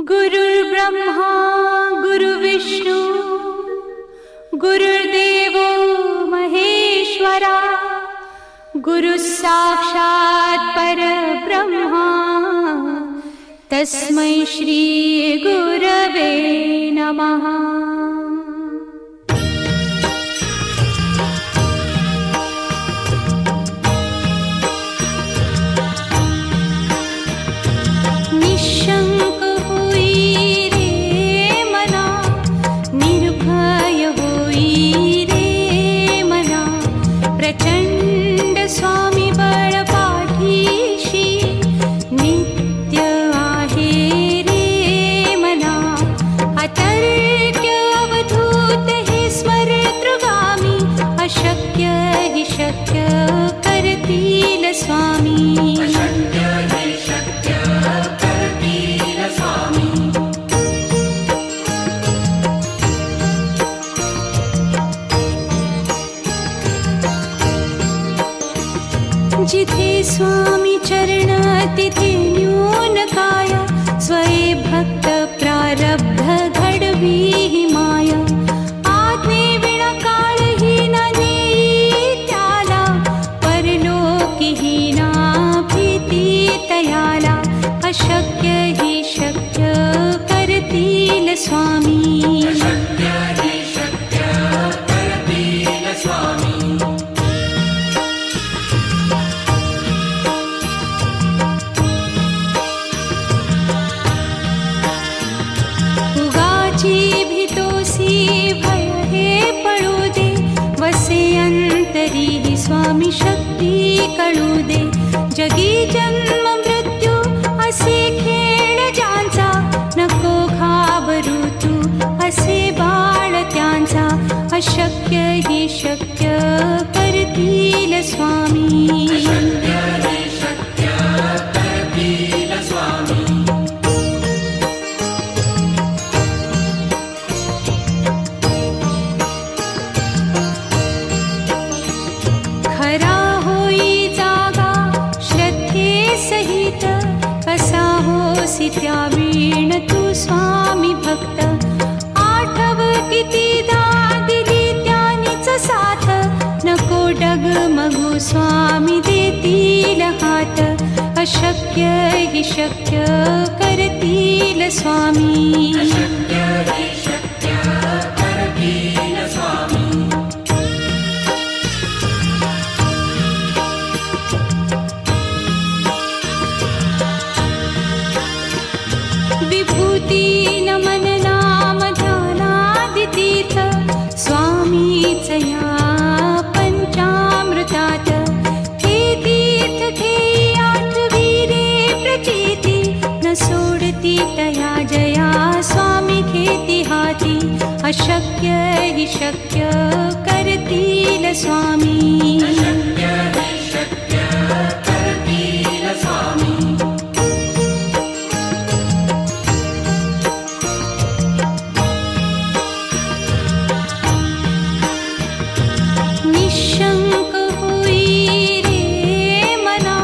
गुरुर्ब्रह्मा गुरुर्विष्णू गुरुर्देवो महेश्वरा गुरुः साक्षात् परब्रह्मा तस्मै श्री गुरवे नमः। निशंक होई रे मना, निर्भय होई रे मना, प्रचंड स्वामी बळ पाठीशी नित्य आहे रे मना। अतर्क्य अवधूत हे स्मरतृगामी, अशक्य हि शक्य करतील स्वामी। जिथे स्वामी चरण तिथे न्यून काया, स्वये भक्त प्रारब्ध घडवी ही माया। आज्ञे विना काळहीन नेई त्याला, परलोकीहीना भीती तयाला। अशक्य हि शक्य करतील स्वामी। भय हे पळू दे, वसे अंतरी ही स्वामी शक्ती कळू दे। जगी जन्म मृत्यू असे खेळ ज्यांचा, नको घाबरू तू असे बाळ त्यांचा। अशक्य ही शक्य करतील स्वामी। खरा होई जागा श्रद्धे सहित, कसा होसी त्या वीण तू स्वामी भक्त। आठव कितीदा दिली त्यानीच साथ, नको डगमगू स्वामी देतील हात। अशक्य हि शक्य करतील स्वामी। विभूती नमन नाम ध्यानादितीर्थ, स्वामीच या पंचामृतात। हे तीर्थ घेई आठवी रे प्रचिती, न सोडती तया जया स्वामी घेती हाती। अशक्य हि शक्य करतील स्वामी। निशंक होई रे मना,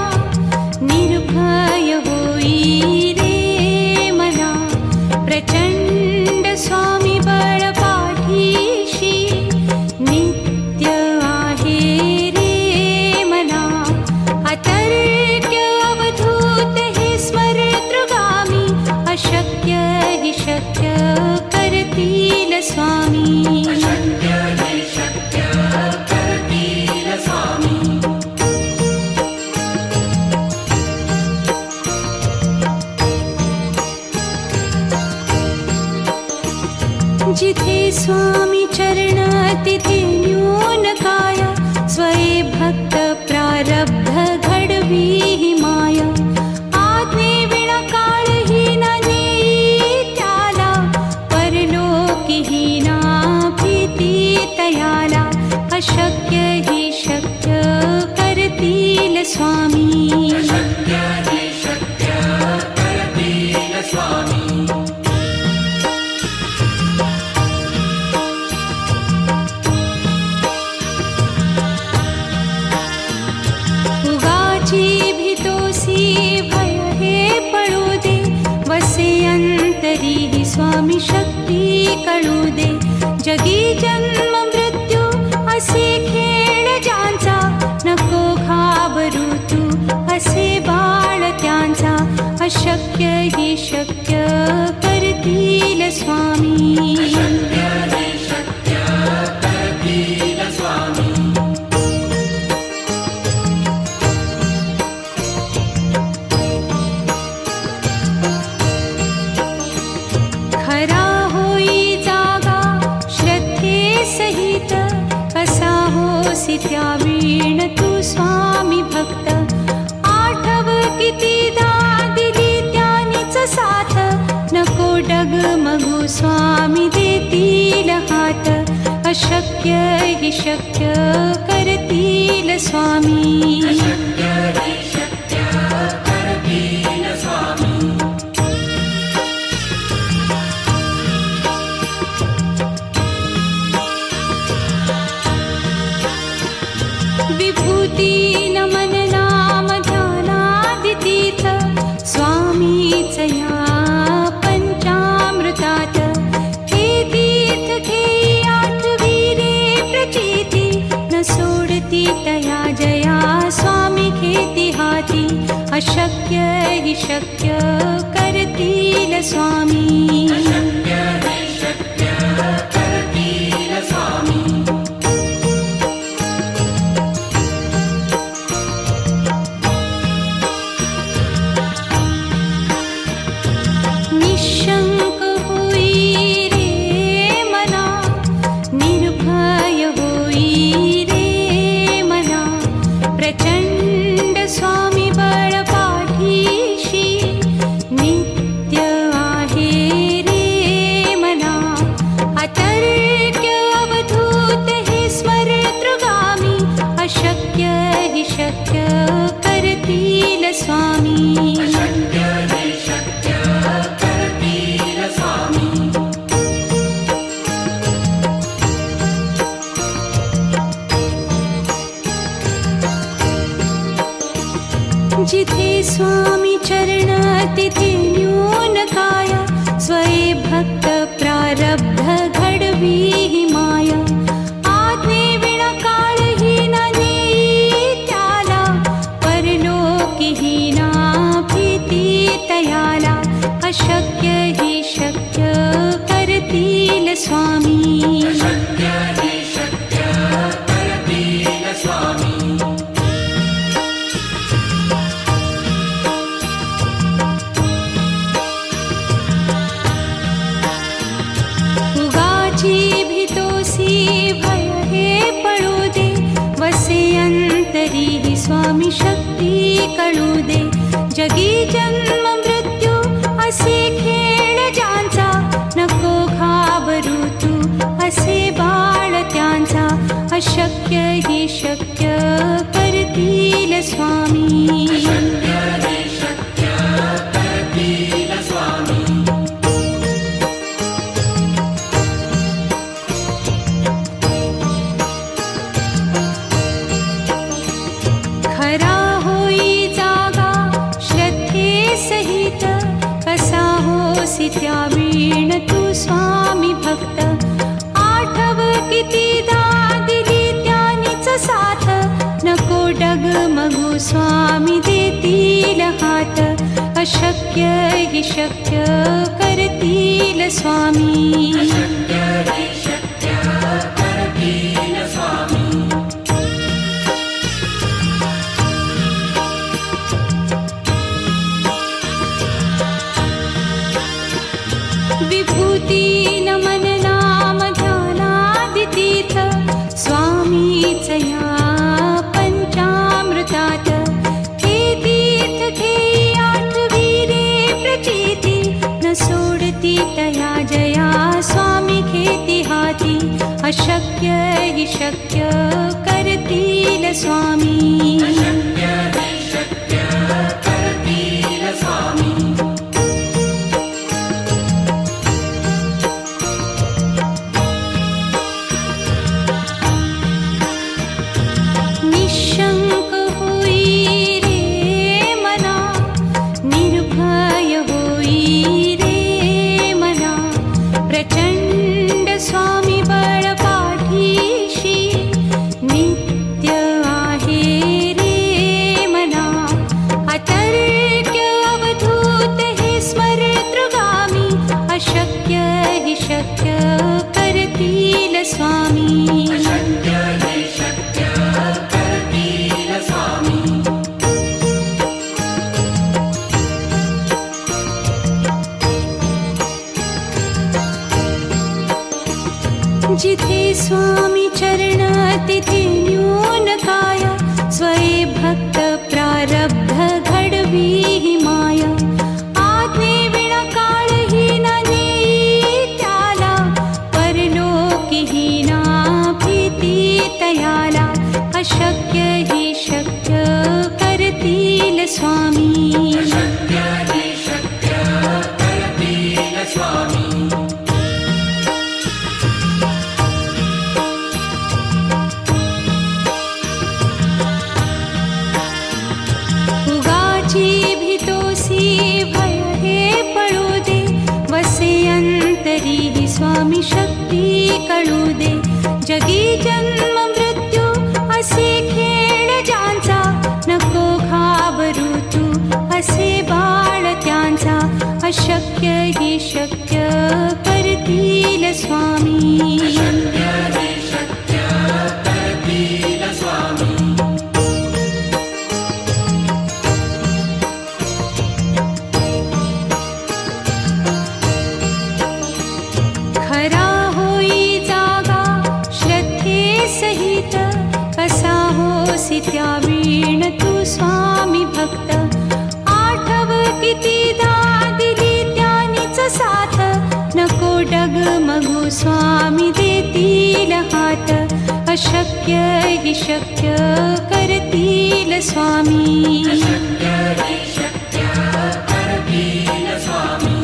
निर्भय होई रे मना, प्रचंड स्वामी बळ पाठीशी नित्य आहे रे मना। अतर्क्य अवधूत हे स्मरतृगामी, अशक्य हि शक्य करतील स्वामी। जिथे स्वामी चरण तिथे न्यून काया, स्वये भक्त प्रारब्ध घडवी ही माया। आज्ञे विना काळहीन नेई त्याला, परलोकीहीना भीती तयाला। अशक्य हि शक्य करतील स्वामी। उगाची शक्ती कळू दे. जगी जन्म मृत्यू असे खेळ ज्यांचा, नको घाबरू तू असे बाळ त्यांचा. अशक्य ही शक्य करतील स्वामी. खरा होई जागा श्रद्धे सहित, कसा होसी त्या वीण तू स्वामी भक्त. आठव कितीदा दिली त्यानीच साथ, नको डगमगू स्वामी देतील हात. अशक्य ही शक्य करतील स्वामी. विभूती नमन नाम ध्यानादितीर्थ, स्वामीच या पंचामृतात. हे तीर्थ घेई आठवी रे प्रचिती, न सोडती तया जया स्वामी घेती हाती. अशक्य ही शक्य करतील स्वामी. निशंक होई रे मना, निर्भय होई रे मना. प्रचंड स्वामी बळ पाठीशी, नित्य आहे रे मना. अतर्क्य अवधूत हे स्मरतृगामी, अशक्य हि शक्य करतील स्वामी. जिथे स्वामी चरण तिथे न्यून काय, स्वये भक्त प्रारब्ध घडवी ही माया. आज्ञे विना काळही न नेई त्याला, परलोकी ही ना भीती तयाला. अशक्य ही शक्य करतील स्वामी. भीतोसी भय हे पळू दे, वसे अंतरी ही स्वामी शक्ती कळू दे. जगी जन्म मृत्यू असे खेळ ज्यांचा, नको घाबरू तू असे बाळ त्यांचा. अशक्य ही शक्य करतील स्वामी. खरा होई जागा श्रद्धे सहित, कसा होसी त्या वीण तू स्वामी भक्त. आठव कितीदा दिली त्यानीच साथ, नको डगमगू स्वामी देतील हात. अशक्य हि शक्य करतील स्वामी. विभूती नमन नाम ध्यानादितीर्थ, स्वामीच या पंचामृतात. हे तीर्थ घेई आठवी रे प्रचिती, न सोडती तया जया स्वामी घेती हाती. अशक्य हि शक्य करतील स्वामी. निशंक होई रे मना, निर्भय होई रे मना. अशक्य हि शक्य करतील स्वामी. अशक्य हि शक्य करतील स्वामी. जिथे स्वामी चरण तिथे न्यून काय, स्वये भक्त प्रारब्ध घडवी हि माया. आज्ञे विना काळही न नेई त्याला, परलोकीही ना भीती तयाला. अशक्य हि शक्य करतील स्वामी. अशक्य हि शक्य करतील स्वामी. स्वामी शक्ती कळू दे. जगी जन्म मृत्यू असे खेळ ज्यांचा, नको घाबरू तू असे बाळ त्यांचा. अशक्य हि शक्य करतील स्वामी. अशक्य हि शक्य करतील स्वामी. खरा होई जागा श्रद्धे सहित, कसा होसी त्या वीण तू स्वामी भक्त. आठव कितीदा दिली त्यानीच साथ, नको डगमगू स्वामी देतील हात. अशक्य हि शक्य करतील स्वामी. अशक्य हि शक्य करतील स्वामी.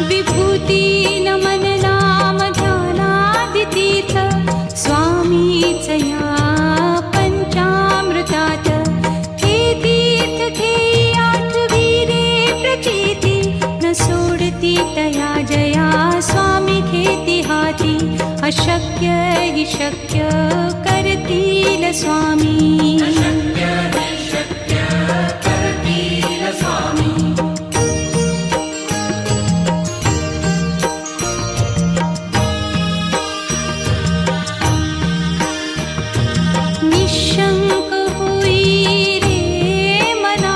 विभूती नमन नाम ध्यानादितीर्थ, स्वामीच या पंचामृतात. हे तीर्थ घेई आठवी रे प्रचिती, न सोडती तया जया स्वामी घेती हाती. अशक्य हि शक्य करतील स्वामी. अशक्य हि शक्य करतील स्वामी. निशंक होई रे मना,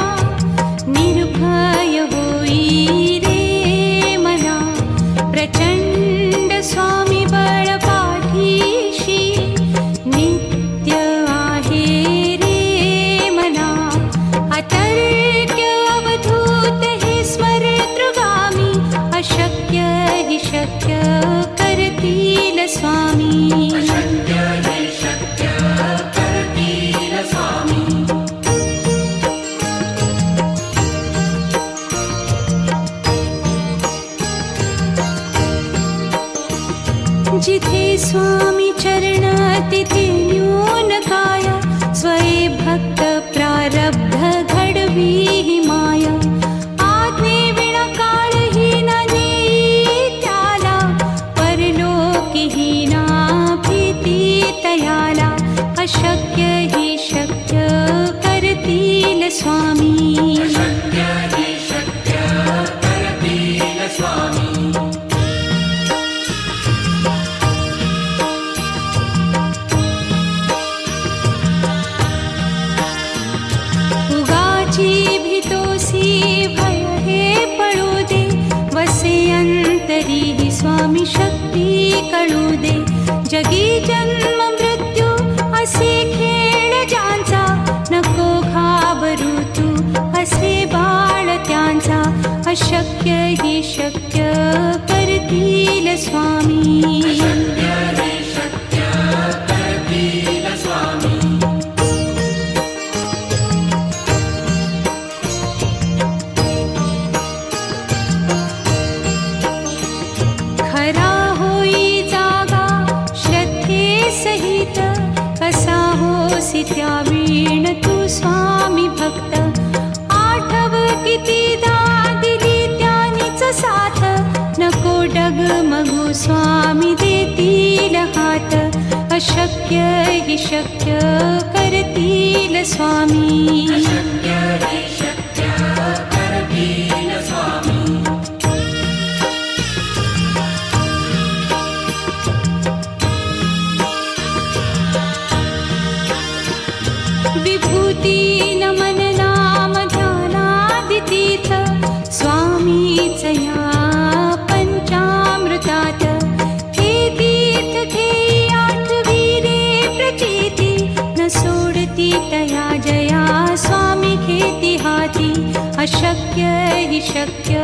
निर्भय होई रे मना. प्रचंड स्वामी बळ पाठीशी, नित्य आहे रे मना. अतर्क्य अवधूत हे स्मरतृगामी, अशक्य हि शक्य करतील स्वामी. अशक्य हि शक्य करतील स्वामी. जिथे स्वामी चरण तिथे न्यून काय, स्वये भक्त प्रारब्ध घडवी हि माया. आज्ञे विना काळही न नेई त्याला, परलोकीही ना भीती तयाला. अशक्य हि शक्य करतील स्वामी. अशक्य हि शक्य करतील स्वामी. उगाची भीतोसी भय हे पळू दे, वसे अंतरी हि स्वामी शक्ती कळू दे. जगी जन्म मृत्यू असे खेळ ज्यांचा, नको घाबरू तू असे बाळ त्यांचा. अशक्य हि शक्य करतील स्वामी. अशक्य हि शक्य करतील स्वामी. खरा होई जागा श्रद्धे सहित, कसा होसी त्या वीण तू स्वामी भक्त. आठव कितीदा दिली त्यानीच साथ, नको डगमगू स्वामी देतील हात. अशक्य हि शक्य करतील स्वामी. अशक्य हि शक्य करतील स्वामी. विभूती नमन नाम ध्यानादितीर्थ स्वामीच या पंचामृतात. हे तीर्थ घेई आठविले प्रचिती न सोडती तया जया स्वामी घेती हाती. अशक्य हि शक्य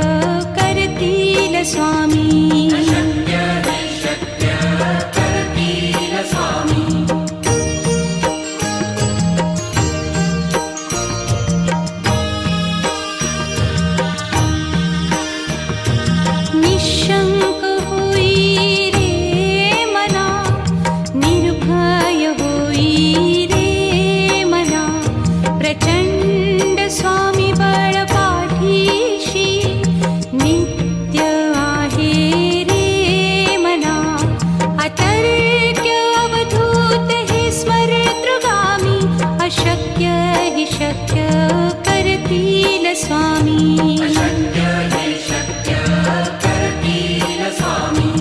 करतील स्वामी. अशक्य हि शक्य करतील स्वामी. निशंक होई रे मना, निर्भय होई रे मना. प्रचंड स्वामी बळ पाठीशी नित्य आहे रे मना. अतर्क्य अवधूत हे स्मरतृगामी. अशक्य हि शक्य करतील स्वामी. अशक्य हि शक्य करतील स्वामी.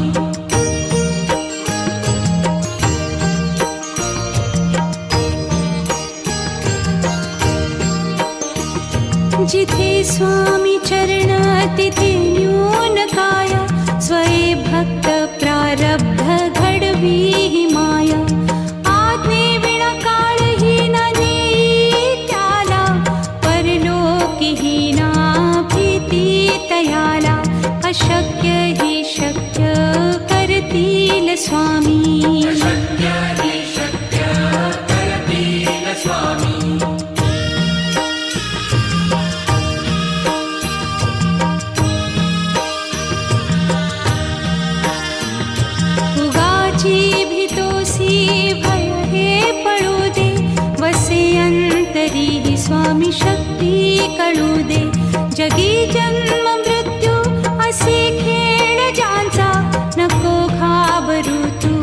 जिथे स्वामी चरण तिथे न्यून काय. स्वये भक्त प्रारब्ध घडवी हि माया. आज्ञे विना काळही न नेई त्याला. परलोकीही ना भीती तयाला. अशक्य हि शक्य करतील स्वामी. अशक्य हि शक्य करतील स्वामी. उगाची भीतोसी भय हे पळू दे. वसे अंतरी हि स्वामी शक्ती कळू दे. जगी जन्म मृत्यू असे खेळ ज्यांचा. नको घाबरू तू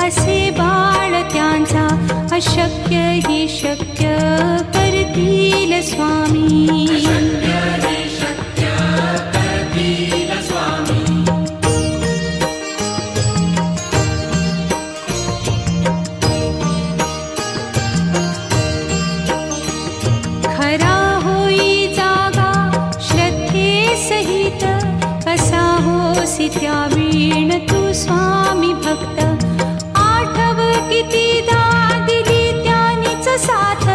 असे बाळ त्यांचा. अशक्य हि शक्य करतील स्वामी. अशक्य हि शक्य करतील स्वामी. खरा होई जागा श्रद्धे सहित. कसा होसी त्या वीण तू स्वामी भक्त. आठव कितीदा दिली त्यानीच साथ.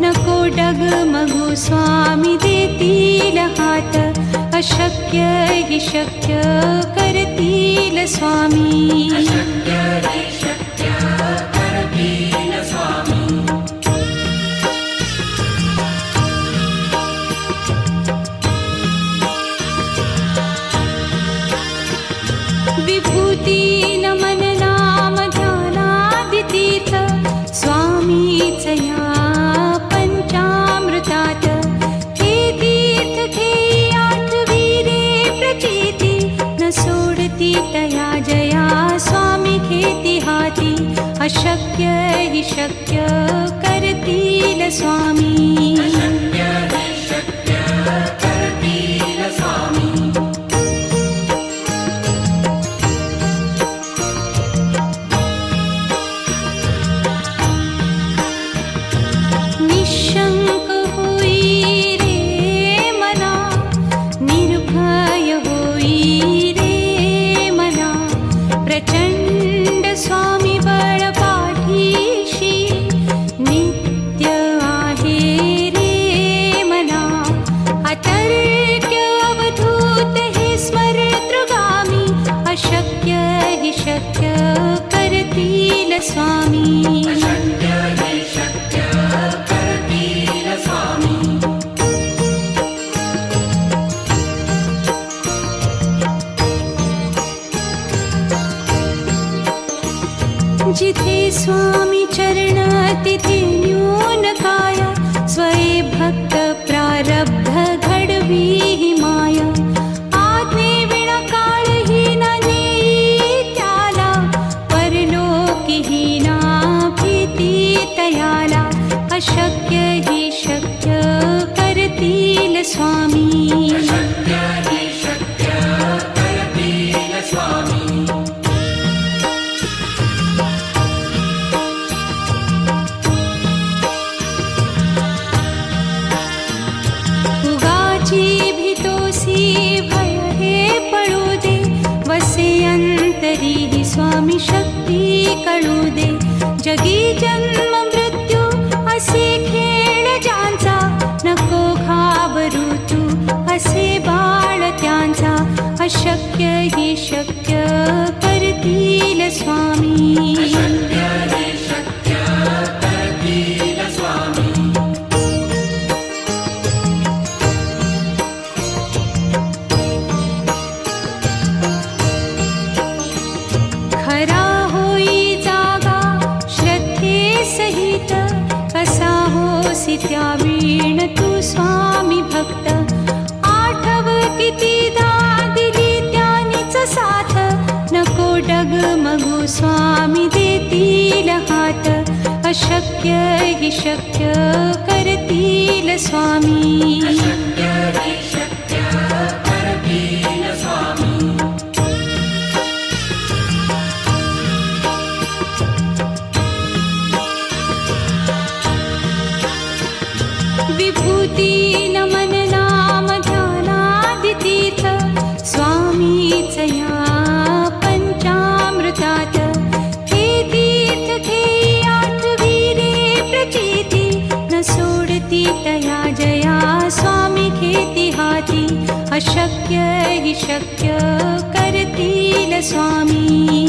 नको डगमगू स्वामी देतील हात. अशक्य हि शक्य करतील स्वामी. अशक्य हि शक्य करतील स्वामी. विभूती नमन नाम ध्यानादितीर्थ स्वामीच या पंचामृतात. हे तीर्थ घेई आठविले प्रचिती न सोडती तया जया स्वामी घेती हाती. अशक्य हि शक्य करतील स्वामी. अशक्य हि शक्य करतील स्वामी. निशंक होई रे मना, निर्भय होई रे मना. प्रचंड स्वामी बळ पाठीशी नित्य आहे रे मना. अतर्क्य अवधूत हे स्मरतृगामी. अशक्य हि शक्य करतील स्वामी. अशक्य हि शक्य करतील स्वामी. जिथे स्वामी चरण तिथे न्यून काय. स्वये भक्त प्रारब्ध घडवी हि माया. आज्ञे विना काळही न नेई त्याला. परलोकीही ना अशक्य हि शक्य करतील स्वामी शक्य हि शक्य करतील स्वामी उगाची भीतोसी भय हे पळू दे वसे अंतरी हि स्वामी शक्ती कळू दे जगी जन्म मृत्यू असे खेळ ज्यांचा नको घाबरू तू असे बाळ त्यांचा अशक्य हि शक्य करतील स्वामी शक्य हि शक्य करतील स्वामी खरा होई जागा श्रद्धे सहित कसा होसी त्या वीण तू स्वामी भक्त आठव कितीदा दिली त्यानीच साथ नको डगमगू स्वामी देतील हात अशक्य हि शक्य करतील स्वामी शक्य हि शक्य करतील स्वामी विभूती नमन नाम ध्यानादितीर्थ स्वामीच या पंचामृतात हे तीर्थ हे आठवीरे प्रचिती न सोडती तया जया स्वामी घेती हाती अशक्य हि शक्य करतील स्वामी